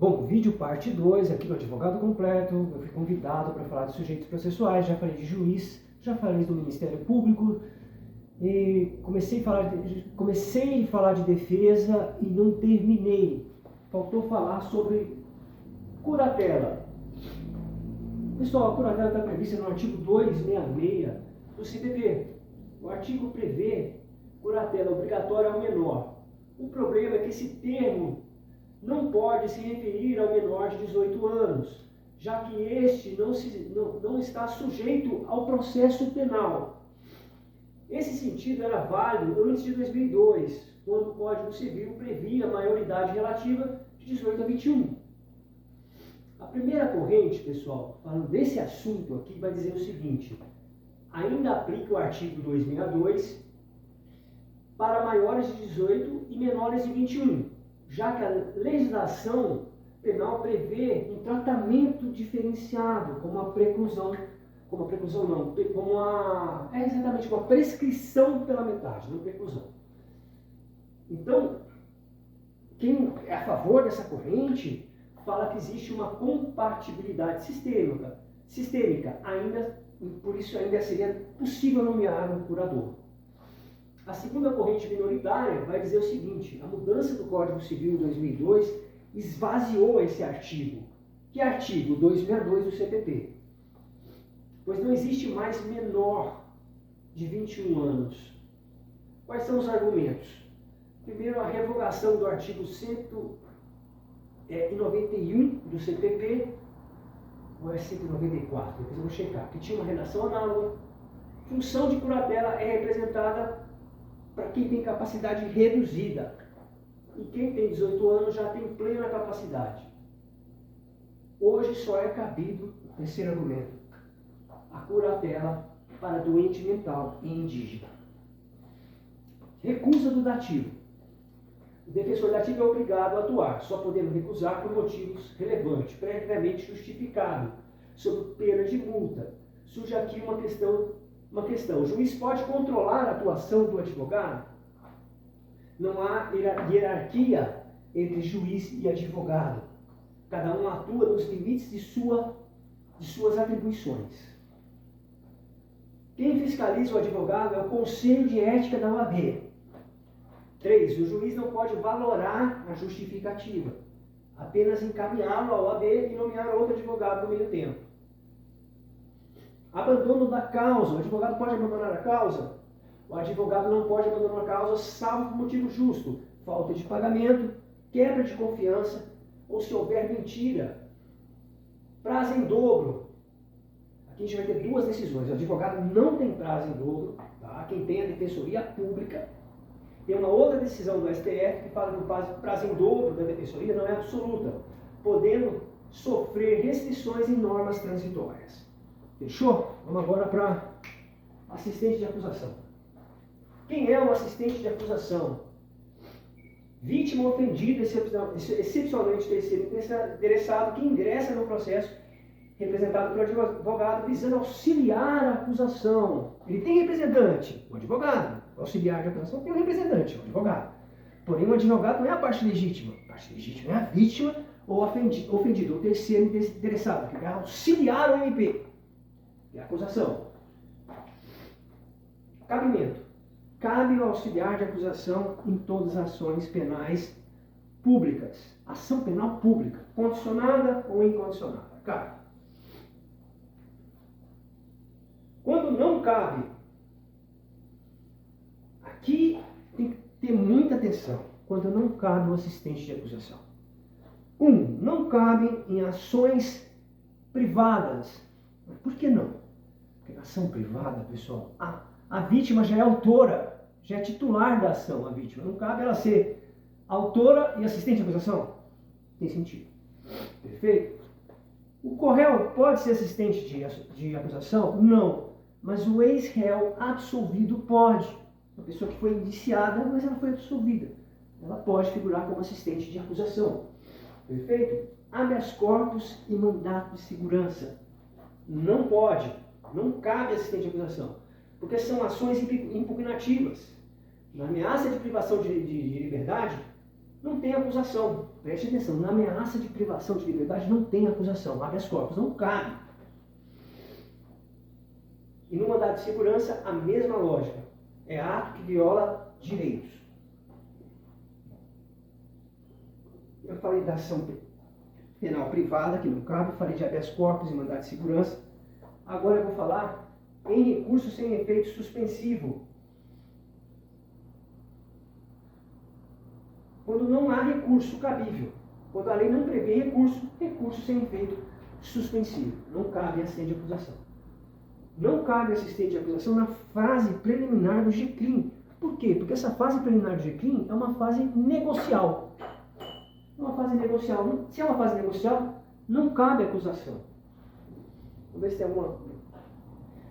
Bom, vídeo parte 2, aqui do Advogado Completo. Eu fui convidado para falar de sujeitos processuais, já falei de juiz, já falei do Ministério Público, e comecei a falar de defesa e não terminei. Faltou falar sobre curatela. Pessoal, a curatela está prevista no artigo 266 do CPP. O artigo prevê curatela obrigatória ao menor. O problema é que esse termo não pode se referir ao menor de 18 anos, já que este não está sujeito ao processo penal. Esse sentido era válido antes de 2002, quando o Código Civil previa a maioridade relativa de 18 a 21. A primeira corrente, pessoal, falando desse assunto aqui, vai dizer o seguinte: ainda aplica o artigo 262 para maiores de 18 e menores de 21, já que a legislação penal prevê um tratamento diferenciado, como a prescrição pela metade, não preclusão. Então, quem é a favor dessa corrente fala que existe uma compatibilidade sistêmica, por isso ainda seria possível nomear um curador. A segunda corrente minoritária vai dizer o seguinte: a mudança do Código Civil em 2002 esvaziou esse artigo. Que é artigo 262 do CPP? Pois não existe mais menor de 21 anos. Quais são os argumentos? Primeiro, a revogação do artigo 191 do CPP, ou é 194? Depois eu vou checar, que tinha uma redação análoga. Função de curatela é representada para quem tem capacidade reduzida. E quem tem 18 anos já tem plena capacidade. Hoje só é cabido, terceiro argumento, a curatela para doente mental e indígena. Recusa do dativo. O defensor dativo é obrigado a atuar, só podendo recusar por motivos relevantes, previamente justificado, sob pena de multa. Surge aqui uma questão. O juiz pode controlar a atuação do advogado? Não há hierarquia entre juiz e advogado. Cada um atua nos limites de suas atribuições. Quem fiscaliza o advogado é o Conselho de Ética da OAB. 3. O juiz não pode valorar a justificativa, apenas encaminhá-lo à OAB e nomear outro advogado no meio tempo. Abandono da causa. O advogado pode abandonar a causa? O advogado não pode abandonar a causa salvo por motivo justo: falta de pagamento, quebra de confiança ou se houver mentira. Prazo em dobro. Aqui a gente vai ter duas decisões. O advogado não tem prazo em dobro, tá? Quem tem a defensoria pública. Tem uma outra decisão do STF que fala que o prazo em dobro da defensoria não é absoluta, podendo sofrer restrições em normas transitórias. Fechou? Vamos agora para assistente de acusação. Quem é o assistente de acusação? Vítima ofendida, excepcionalmente terceiro interessado, que ingressa no processo representado pelo advogado, visando auxiliar a acusação. Ele tem representante, o advogado. O auxiliar de acusação tem um representante, o advogado. Porém, o advogado não é a parte legítima. A parte legítima é a vítima ou ofendido, o terceiro interessado, que vai auxiliar o MP. É a acusação. Cabimento. Cabe ao auxiliar de acusação em todas as ações penais públicas. Ação penal pública, condicionada ou incondicionada. Cabe. Quando não cabe, aqui tem que ter muita atenção. Quando não cabe o assistente de acusação. 1. Não cabe em ações privadas. Por que não? Porque na ação privada, pessoal, a vítima já é autora, já é titular da ação, a vítima. Não cabe ela ser autora e assistente de acusação. Tem sentido. Perfeito? O corréu pode ser assistente de acusação? Não. Mas o ex-réu absolvido pode. Uma pessoa que foi indiciada, mas ela foi absolvida. Ela pode figurar como assistente de acusação. Perfeito? Habeas corpus e mandato de segurança. Não pode. Não cabe assistente de acusação. Porque são ações impugnativas. Na ameaça de privação de liberdade, não tem acusação. Preste atenção, na ameaça de privação de liberdade não tem acusação. Habeas corpus não cabe. E no mandado de segurança, a mesma lógica. É ato que viola direitos. Eu falei da ação penal privada, que não cabe. Falei de habeas corpus e mandado de segurança. Agora eu vou falar em recurso sem efeito suspensivo. Quando não há recurso cabível. Quando a lei não prevê recurso, recurso sem efeito suspensivo. Não cabe assistente de acusação. Não cabe assistente de acusação na fase preliminar do GCRIM. Por quê? Porque essa fase preliminar do GCRIM é uma fase negocial. Uma fase negocial. Se é uma fase negocial, não cabe acusação. Vamos ver se tem alguma...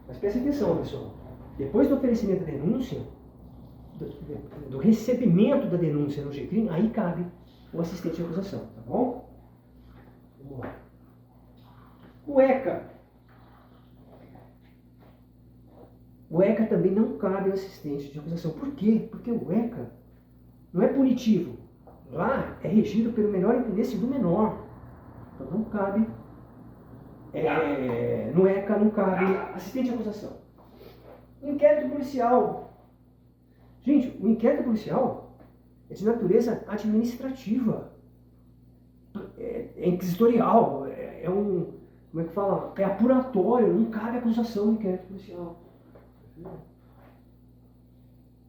Mas preste atenção, pessoal. Depois do oferecimento da denúncia, do recebimento da denúncia no GCRIM, aí cabe o assistente de acusação, tá bom? Vamos lá. O ECA. O ECA também não cabe assistente de acusação. Por quê? Porque o ECA não é punitivo. Lá é regido pelo melhor interesse do menor. Então não cabe, no ECA não cabe assistente de acusação. Inquérito policial. Gente, o inquérito policial é de natureza administrativa. É inquisitorial. Como é que fala? É apuratório. Não cabe acusação no inquérito policial.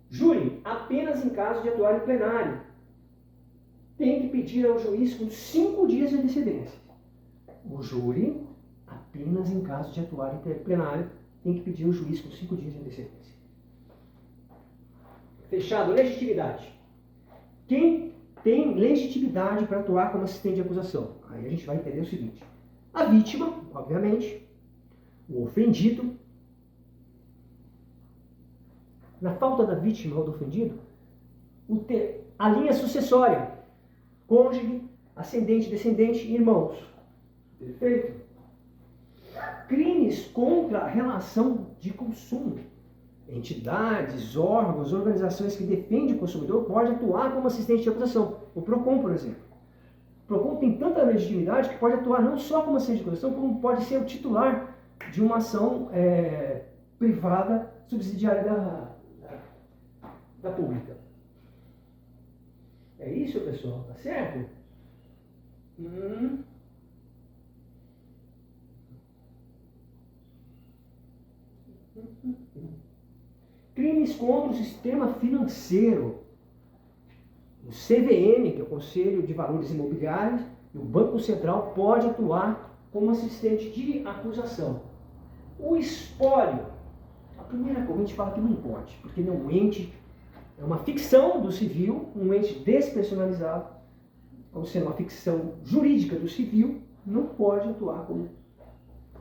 Júri, apenas em caso de atuar em plenário. Tem que pedir ao juiz com 5 dias de antecedência. O júri, apenas em caso de atuar em plenário, tem que pedir ao juiz com 5 dias de antecedência. Fechado. Legitimidade. Quem tem legitimidade para atuar como assistente de acusação? Aí a gente vai entender o seguinte. A vítima, obviamente, o ofendido. Na falta da vítima ou do ofendido, a linha sucessória. Cônjuge, ascendente, descendente, irmãos. Perfeito? Crimes contra a relação de consumo. Entidades, órgãos, organizações que defendem o consumidor podem atuar como assistente de acusação. O PROCON, por exemplo. O PROCON tem tanta legitimidade que pode atuar não só como assistente de acusação, como pode ser o titular de uma ação privada subsidiária da pública. É isso, pessoal? Tá certo? Crimes contra o sistema financeiro. O CVM, que é o Conselho de Valores Imobiliários, e o Banco Central pode atuar como assistente de acusação. O espólio. A primeira coisa a gente fala que não pode, porque ele é um ente, é uma ficção do civil, um ente despersonalizado, ou seja, uma ficção jurídica do civil, não pode atuar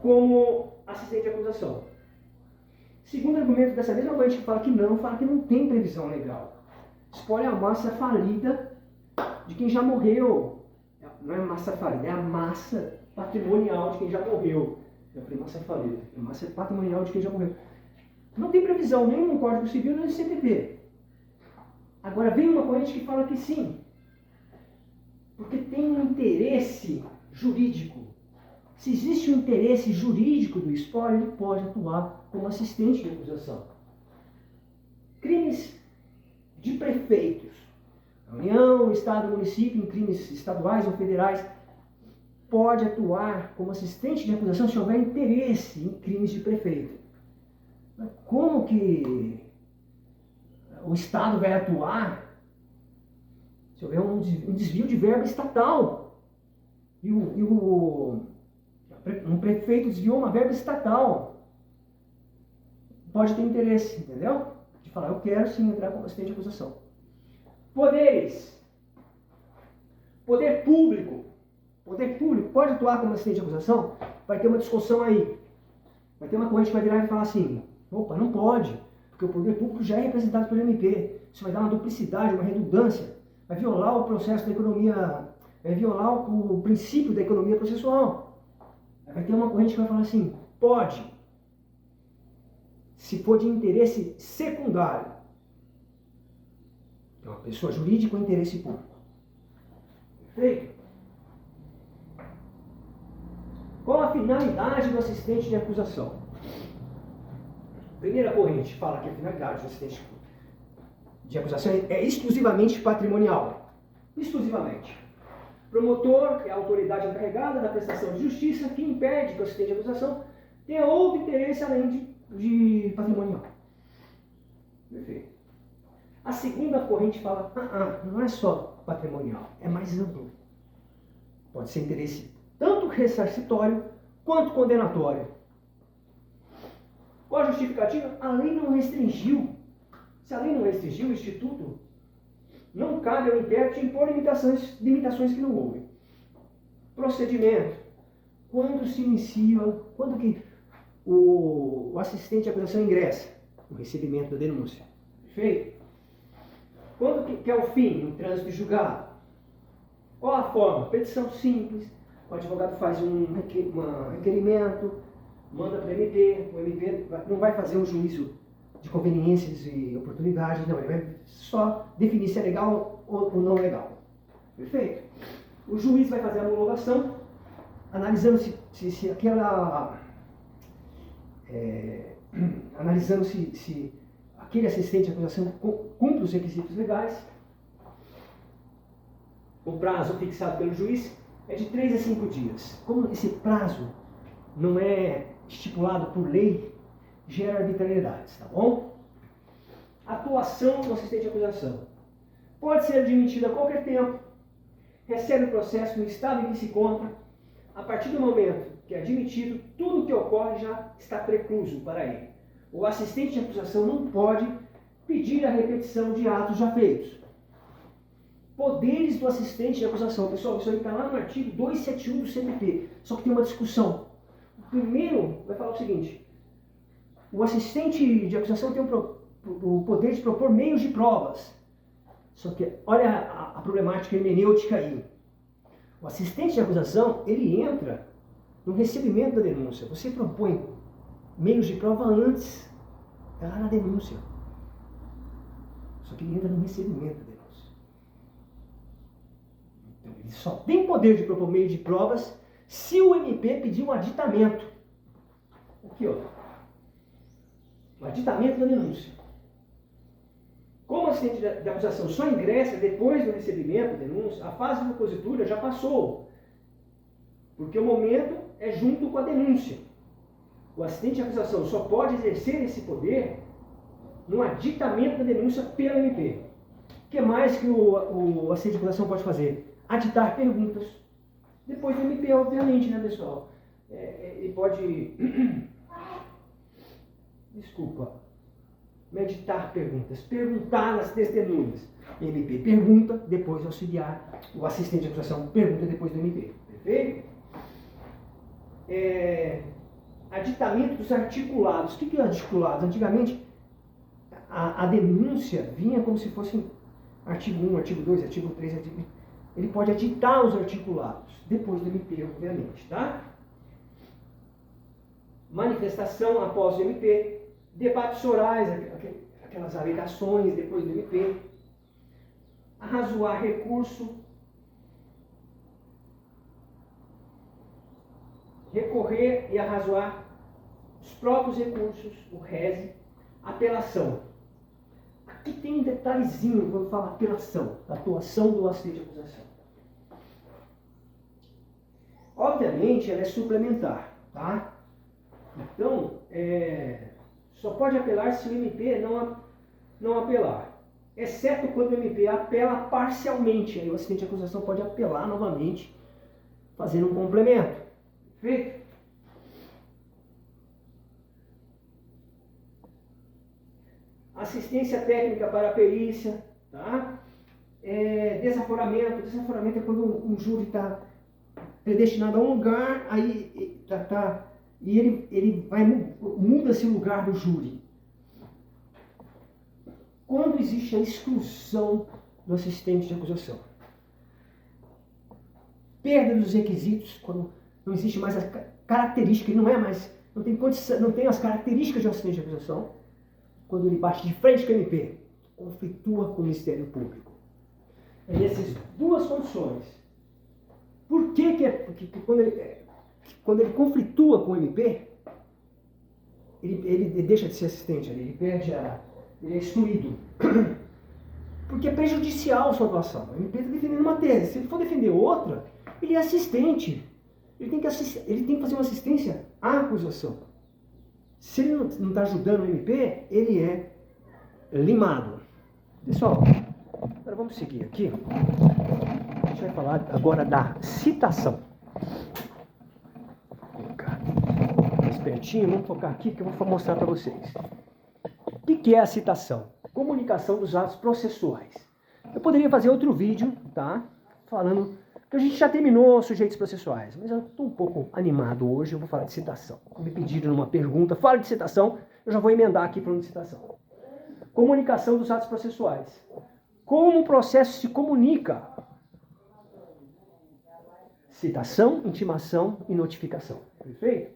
como assistente de acusação. Segundo argumento dessa mesma corrente que fala que não tem previsão legal. Espólio é a massa falida de quem já morreu. Não é massa falida, é a massa patrimonial de quem já morreu. Eu falei massa falida, é massa patrimonial de quem já morreu. Não tem previsão nem no Código Civil, nem no CPP. Agora vem uma corrente que fala que sim, porque tem um interesse jurídico. Se existe um interesse jurídico do espólio, ele pode atuar como assistente de acusação. Crimes de prefeitos. A União, o Estado, o município, em crimes estaduais ou federais, pode atuar como assistente de acusação se houver interesse em crimes de prefeito. Mas como que o Estado vai atuar se houver um desvio de verba estatal? Um prefeito desviou uma verba estatal. Pode ter interesse, entendeu? De falar, eu quero sim entrar como assistente de acusação. Poderes. Poder público. Poder público pode atuar como assistente de acusação? Vai ter uma discussão aí. Vai ter uma corrente que vai virar e falar assim, opa, não pode, porque o poder público já é representado pelo MP. Isso vai dar uma duplicidade, uma redundância. Vai violar o processo da economia, vai violar o princípio da economia processual. Vai ter uma corrente que vai falar assim, pode, se for de interesse secundário. É uma pessoa jurídica ou interesse público. Perfeito? Qual a finalidade do assistente de acusação? Primeira corrente fala que a finalidade do assistente de acusação é exclusivamente patrimonial. Exclusivamente. Promotor é a autoridade encarregada da prestação de justiça que impede que o assistente de acusação tenha outro interesse além de patrimonial. Perfeito. A segunda corrente fala, não é só patrimonial, é mais amplo. Pode ser interesse tanto ressarcitório quanto condenatório. Qual a justificativa? A lei não restringiu. Se a lei não restringiu, o Instituto não cabe ao intérprete impor limitações que não houve. Procedimento. Quando se inicia, quando que o assistente de acusação ingressa? O recebimento da denúncia. Perfeito? Quando que é o fim? O trânsito julgado. Qual a forma? Petição simples. O advogado faz um requerimento, manda para o MP não vai fazer um juízo de conveniências e oportunidades, não, ele vai só definir se é legal ou não legal. Perfeito? O juiz vai fazer a homologação, analisando se aquele assistente de acusação cumpre os requisitos legais. O prazo fixado pelo juiz é de 3 a 5 dias. Como esse prazo não é estipulado por lei, gera arbitrariedades, tá bom? Atuação do assistente de acusação. Pode ser admitido a qualquer tempo, recebe o processo no estado em que se encontra. A partir do momento que é admitido, tudo o que ocorre já está precluso para ele. O assistente de acusação não pode pedir a repetição de atos já feitos. Poderes do assistente de acusação. Pessoal, isso aí está lá no artigo 271 do CPP. Só que tem uma discussão. O primeiro vai falar o seguinte. O assistente de acusação tem o poder de propor meios de provas. Só que olha a problemática hermenêutica aí. O assistente de acusação, ele entra no recebimento da denúncia. Você propõe meios de prova antes, lá na denúncia. Só que ele entra no recebimento da denúncia. Então, ele só tem poder de propor meio de provas se o MP pedir um aditamento. Aqui, ó. O aditamento da denúncia. Como o assistente de acusação só ingressa depois do recebimento da denúncia, a fase de propositura já passou. Porque o momento é junto com a denúncia. O assistente de acusação só pode exercer esse poder no aditamento da denúncia pelo MP. O que mais que o assistente de acusação pode fazer? Aditar perguntas. Depois do MP, obviamente, né, pessoal? Ele pode... Desculpa. Meditar perguntas. Perguntar nas testemunhas. MP pergunta, depois auxiliar. O assistente de acusação pergunta depois do MP. Perfeito? Aditamento dos articulados. O que é articulados? Antigamente, a denúncia vinha como se fosse artigo 1, artigo 2, artigo 3, artigo... Ele pode aditar os articulados, depois do MP, obviamente, tá? Manifestação após o MP, debates orais, aquelas alegações depois do MP, arrazoar recurso, recorrer e arrazoar os próprios recursos, o rese, apelação. Aqui tem um detalhezinho quando fala apelação, da atuação do assistente de acusação. Obviamente, ela é suplementar, tá? Então, só pode apelar se o MP não apelar. Exceto quando o MP apela parcialmente. Aí o assistente de acusação pode apelar novamente, fazendo um complemento. Perfeito? Assistência técnica para a perícia, tá? Desaforamento. Desaforamento é quando um júri está predestinado a um lugar, aí e ele muda-se o lugar do júri. Quando existe a exclusão do assistente de acusação. Perda dos requisitos, quando não existe mais a característica, ele não é mais, não tem condição, não tem as características de assistente de acusação. Quando ele bate de frente com o MP, conflitua com o Ministério Público. É nessas duas condições Por que quando ele conflitua com o MP, ele deixa de ser assistente ali, ele é excluído. Porque é prejudicial a sua atuação. O MP está defendendo uma tese. Se ele for defender outra, ele é assistente. Ele tem que fazer uma assistência à acusação. Se ele não está ajudando o MP, ele é limado. Pessoal, agora vamos seguir aqui. A gente vai falar agora da citação. Vou colocar mais pertinho, vamos focar aqui que eu vou mostrar para vocês. O que é a citação? Comunicação dos atos processuais. Eu poderia fazer outro vídeo, tá? Falando que a gente já terminou sujeitos processuais, mas eu estou um pouco animado hoje, eu vou falar de citação. Me pediram numa pergunta, fala de citação, eu já vou emendar aqui falando de citação. Comunicação dos atos processuais. Como o processo se comunica? Citação, intimação e notificação. Perfeito?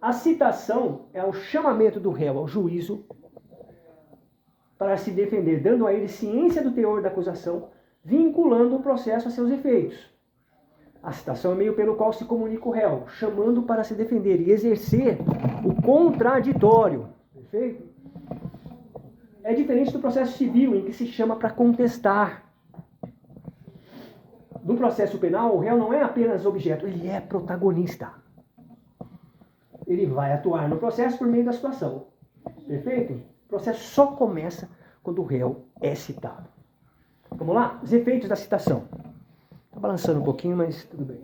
A citação é o chamamento do réu ao juízo para se defender, dando a ele ciência do teor da acusação, vinculando o processo a seus efeitos. A citação é o meio pelo qual se comunica o réu, chamando para se defender e exercer o contraditório. Perfeito? É diferente do processo civil, em que se chama para contestar. No processo penal, o réu não é apenas objeto, ele é protagonista. Ele vai atuar no processo por meio da situação. Perfeito? O processo só começa quando o réu é citado. Vamos lá? Os efeitos da citação. Está balançando um pouquinho, mas tudo bem.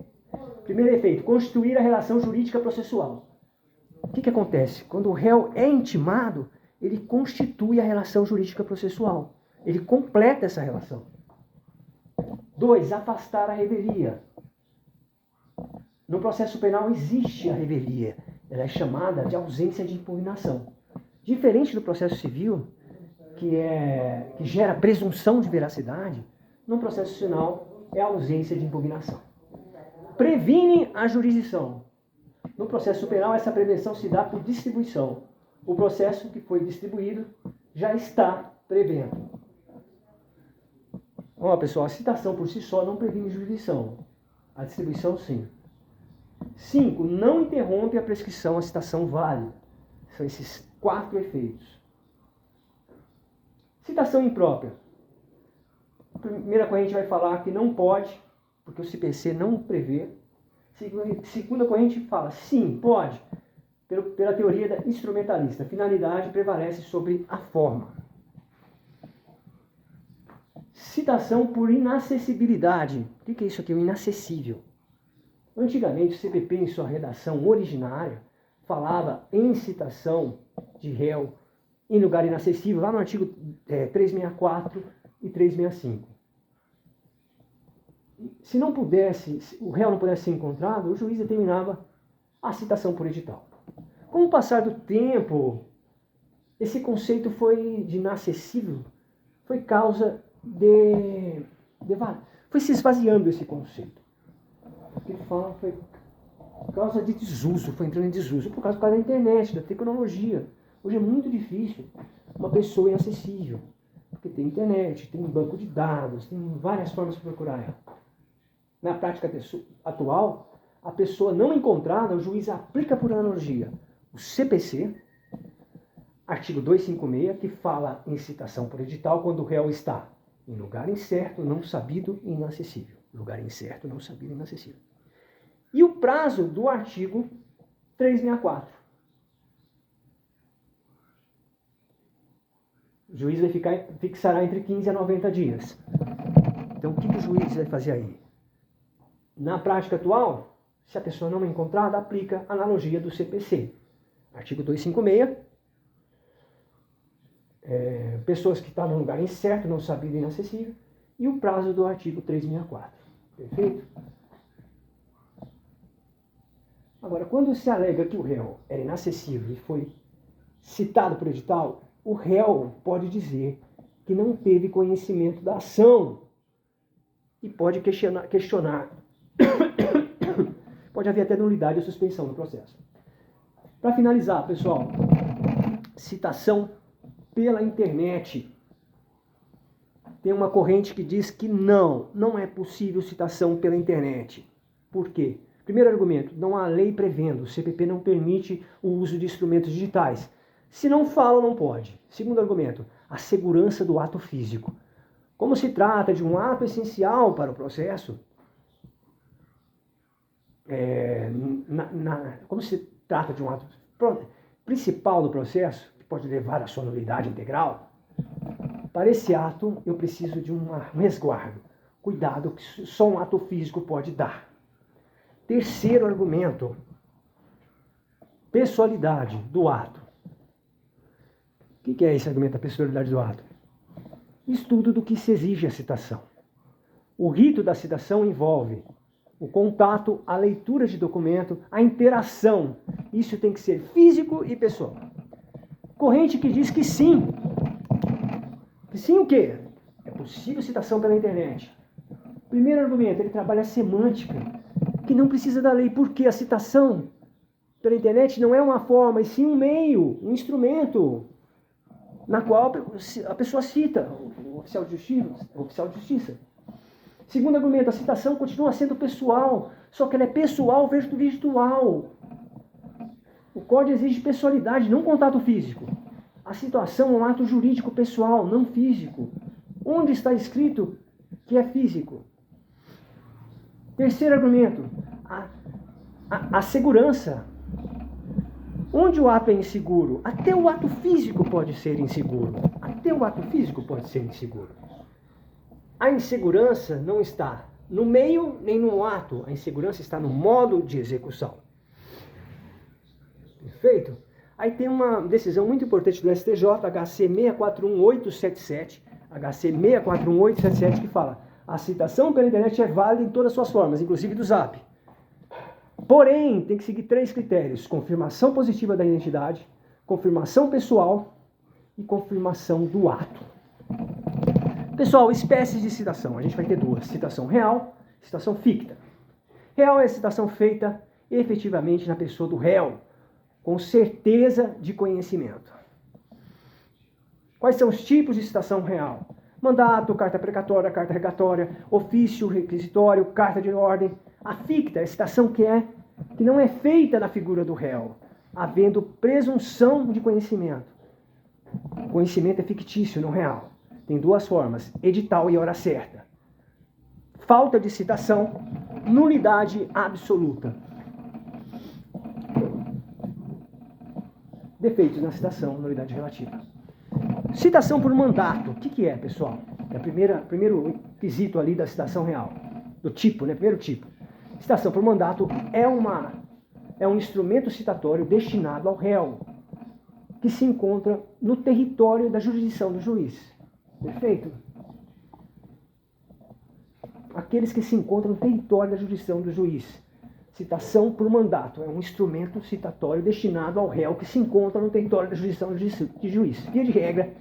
Primeiro efeito, constituir a relação jurídica processual. O que acontece? Quando o réu é intimado, ele constitui a relação jurídica processual. Ele completa essa relação. 2. Afastar a revelia. No processo penal existe a revelia. Ela é chamada de ausência de impugnação. Diferente do processo civil, que gera presunção de veracidade, no processo penal é a ausência de impugnação. Previne a jurisdição. No processo penal, essa prevenção se dá por distribuição. O processo que foi distribuído já está prevendo. Ó, pessoal, a citação por si só não previne jurisdição. A distribuição, sim. 5. Não interrompe a prescrição, a citação válida. São esses 4 efeitos. Citação imprópria. A primeira corrente vai falar que não pode, porque o CPC não prevê. Segunda corrente fala, sim, pode, pela teoria da instrumentalista. A finalidade prevalece sobre a forma. Citação por inacessibilidade. O que é isso aqui? O inacessível. Antigamente, o CPP, em sua redação originária, falava em citação de réu em lugar inacessível, lá no artigo 364 e 365. Se o réu não pudesse ser encontrado, o juiz determinava a citação por edital. Com o passar do tempo, esse conceito de inacessível foi causa foi se esvaziando esse conceito. O que ele fala foi causa de desuso, foi entrando em desuso por causa da internet, da tecnologia. Hoje é muito difícil uma pessoa inacessível, porque tem internet, tem um banco de dados, tem várias formas de procurar ela. Na prática atual, a pessoa não encontrada, o juiz aplica por analogia o CPC, artigo 256, que fala em citação por edital quando o réu está em lugar incerto, não sabido e inacessível. Lugar incerto, não sabido e inacessível. E o prazo do artigo 364. O juiz fixará entre 15 a 90 dias. Então, o que o juiz vai fazer aí? Na prática atual, se a pessoa não é encontrada, aplica a analogia do CPC. Artigo 256. Pessoas que estão num lugar incerto, não sabido e inacessível. E o prazo do artigo 364. Perfeito? Agora, quando se alega que o réu era inacessível e foi citado por edital, o réu pode dizer que não teve conhecimento da ação e pode questionar. Pode haver até nulidade ou suspensão no processo. Para finalizar, pessoal, citação pela internet. Tem uma corrente que diz que não é possível citação pela internet. Por quê? Primeiro argumento, não há lei prevendo, o CPP não permite o uso de instrumentos digitais. Se não fala, não pode. Segundo argumento, a segurança do ato físico. Como se trata de um ato essencial para o processo, como se trata de um ato principal do processo, que pode levar à sua nulidade integral, para esse ato eu preciso de um resguardo, cuidado que só um ato físico pode dar. Terceiro argumento, pessoalidade do ato. O que é esse argumento da pessoalidade do ato? Estudo do que se exige a citação. O rito da citação envolve o contato, a leitura de documento, a interação. Isso tem que ser físico e pessoal. Corrente que diz que sim. Que sim o quê? É possível citação pela internet. Primeiro argumento, ele trabalha a semântica, que não precisa da lei, porque a citação pela internet não é uma forma, e sim um meio, um instrumento, na qual a pessoa cita o oficial de justiça. Segundo argumento, a citação continua sendo pessoal, só que ela é pessoal versus virtual. O código exige pessoalidade, não contato físico. A citação é um ato jurídico pessoal, não físico. Onde está escrito que é físico? Terceiro argumento, a segurança. Onde o ato é inseguro? Até o ato físico pode ser inseguro. Até o ato físico pode ser inseguro. A insegurança não está no meio nem no ato. A insegurança está no modo de execução. Perfeito? Aí tem uma decisão muito importante do STJ, HC 641877, HC 641877, que fala: a citação pela internet é válida em todas as suas formas, inclusive do Zap. Porém, tem que seguir 3 critérios: confirmação positiva da identidade, confirmação pessoal e confirmação do ato. Pessoal, espécies de citação. A gente vai ter 2. Citação real, citação ficta. Real é a citação feita efetivamente na pessoa do réu, com certeza de conhecimento. Quais são os tipos de citação real? Mandato, carta precatória, carta regatória, ofício requisitório, carta de ordem. A ficta é a citação que não é feita na figura do réu, havendo presunção de conhecimento. O conhecimento é fictício, não real. Tem 2 formas, edital e hora certa. Falta de citação, nulidade absoluta. Defeitos na citação, nulidade relativa. Citação por mandato. O que é, pessoal? É o primeiro quesito ali da citação real. Do tipo, né? Primeiro tipo. Citação por mandato é um instrumento citatório destinado ao réu, que se encontra no território da jurisdição do juiz. Perfeito? Aqueles que se encontram no território da jurisdição do juiz. Citação por mandato é um instrumento citatório destinado ao réu que se encontra no território da jurisdição de juiz. Via de regra,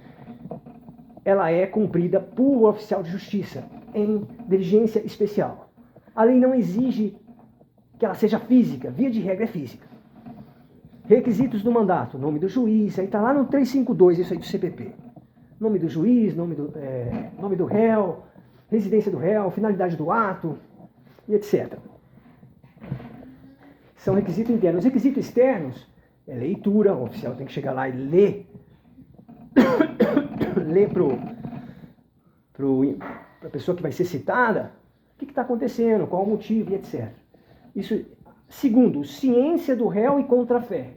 ela é cumprida por oficial de justiça em diligência especial. A lei não exige que ela seja física, via de regra é física. Requisitos do mandato: nome do juiz, aí está lá no 352, isso aí do CPP. Nome do juiz, nome do réu, residência do réu, finalidade do ato, e etc. São requisitos internos. Os requisitos externos é leitura, o oficial tem que chegar lá e ler para a pessoa que vai ser citada o que está acontecendo, qual o motivo, e etc. Isso, segundo, ciência do réu e contrafé.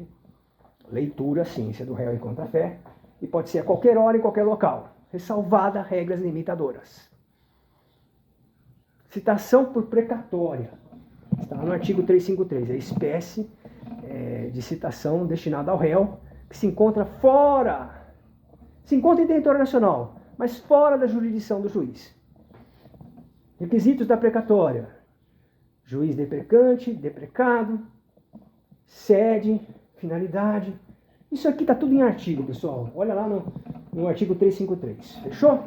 Leitura, ciência do réu e contrafé. E pode ser a qualquer hora, em qualquer local. Ressalvada regras limitadoras. Citação por precatória. Está no artigo 353. É a espécie de citação destinada ao réu que se encontra fora. Se encontra em território nacional, mas fora da jurisdição do juiz. Requisitos da precatória: juiz deprecante, deprecado, sede, finalidade. Isso aqui está tudo em artigo, pessoal. Olha lá no artigo 353. Fechou?